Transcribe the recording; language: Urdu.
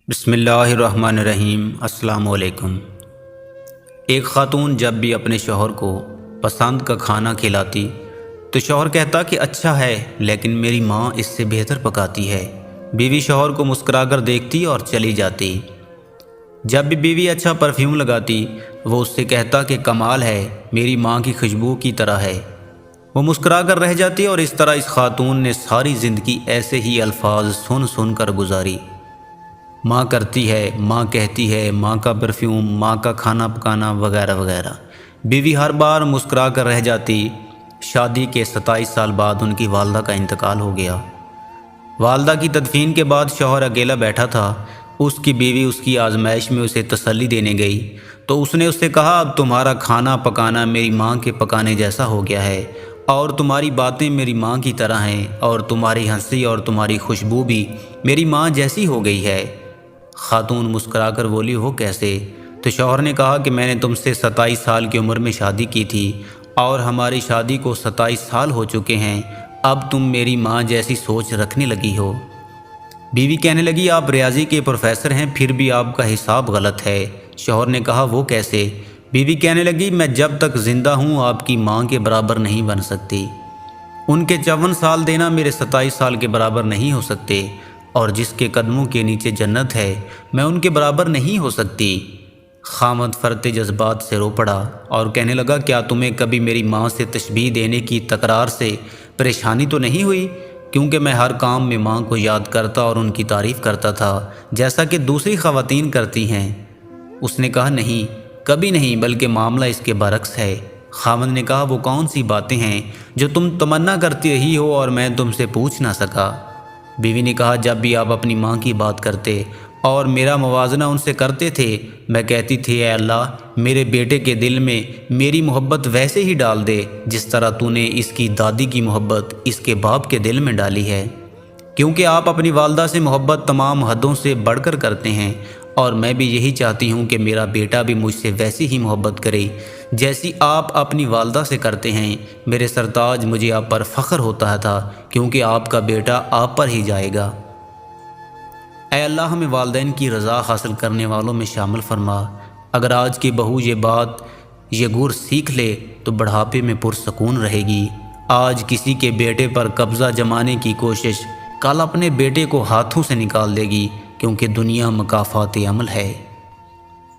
بسم اللہ الرحمن الرحیم۔ السلام علیکم۔ ایک خاتون جب بھی اپنے شوہر کو پسند کا کھانا کھلاتی تو شوہر کہتا کہ اچھا ہے لیکن میری ماں اس سے بہتر پکاتی ہے۔ بیوی شوہر کو مسکرا کر دیکھتی اور چلی جاتی۔ جب بھی بیوی اچھا پرفیوم لگاتی وہ اس سے کہتا کہ کمال ہے، میری ماں کی خوشبو کی طرح ہے۔ وہ مسکرا کر رہ جاتی اور اس طرح اس خاتون نے ساری زندگی ایسے ہی الفاظ سن سن کر گزاری۔ ماں کرتی ہے، ماں کہتی ہے، ماں کا پرفیوم، ماں کا کھانا پکانا وغیرہ وغیرہ۔ بیوی ہر بار مسکرا کر رہ جاتی۔ شادی کے 27 سال بعد ان کی والدہ کا انتقال ہو گیا۔ والدہ کی تدفین کے بعد شوہر اکیلا بیٹھا تھا۔ اس کی بیوی اس کی آزمائش میں اسے تسلی دینے گئی تو اس نے اس سے کہا، اب تمہارا کھانا پکانا میری ماں کے پکانے جیسا ہو گیا ہے اور تمہاری باتیں میری ماں کی طرح ہیں اور تمہاری ہنسی اور تمہاری خوشبو بھی میری ماں جیسی ہو گئی ہے۔ خاتون مسکرا کر بولی، وہ کیسے؟ تو شوہر نے کہا کہ میں نے تم سے 27 سال کی عمر میں شادی کی تھی اور ہماری شادی کو 27 سال ہو چکے ہیں، اب تم میری ماں جیسی سوچ رکھنے لگی ہو۔ بیوی کہنے لگی، آپ ریاضی کے پروفیسر ہیں پھر بھی آپ کا حساب غلط ہے۔ شوہر نے کہا، وہ کیسے؟ بیوی کہنے لگی، میں جب تک زندہ ہوں آپ کی ماں کے برابر نہیں بن سکتی۔ ان کے 54 سال دینا میرے 27 سال کے برابر نہیں ہو سکتے، اور جس کے قدموں کے نیچے جنت ہے میں ان کے برابر نہیں ہو سکتی۔ خامد فرط جذبات سے رو پڑا اور کہنے لگا، کیا تمہیں کبھی میری ماں سے تشبیہ دینے کی تکرار سے پریشانی تو نہیں ہوئی؟ کیونکہ میں ہر کام میں ماں کو یاد کرتا اور ان کی تعریف کرتا تھا جیسا کہ دوسری خواتین کرتی ہیں۔ اس نے کہا، نہیں، کبھی نہیں، بلکہ معاملہ اس کے برعکس ہے۔ خامد نے کہا، وہ کون سی باتیں ہیں جو تم تمنا کرتی رہی ہو اور میں تم سے پوچھ نہ سکا؟ بیوی نے کہا، جب بھی آپ اپنی ماں کی بات کرتے اور میرا موازنہ ان سے کرتے تھے میں کہتی تھی، اے اللہ، میرے بیٹے کے دل میں میری محبت ویسے ہی ڈال دے جس طرح تو نے اس کی دادی کی محبت اس کے باپ کے دل میں ڈالی ہے، کیونکہ آپ اپنی والدہ سے محبت تمام حدوں سے بڑھ کر کرتے ہیں، اور میں بھی یہی چاہتی ہوں کہ میرا بیٹا بھی مجھ سے ویسی ہی محبت کرے جیسی آپ اپنی والدہ سے کرتے ہیں۔ میرے سرتاج، مجھے آپ پر فخر ہوتا تھا کیونکہ آپ کا بیٹا آپ پر ہی جائے گا۔ اے اللہ، ہمیں والدین کی رضا حاصل کرنے والوں میں شامل فرما۔ اگر آج کی بہو یہ گر سیکھ لے تو بڑھاپے میں پرسکون رہے گی۔ آج کسی کے بیٹے پر قبضہ جمانے کی کوشش کل اپنے بیٹے کو ہاتھوں سے نکال دے گی، کیونکہ دنیا مکافات عمل ہے۔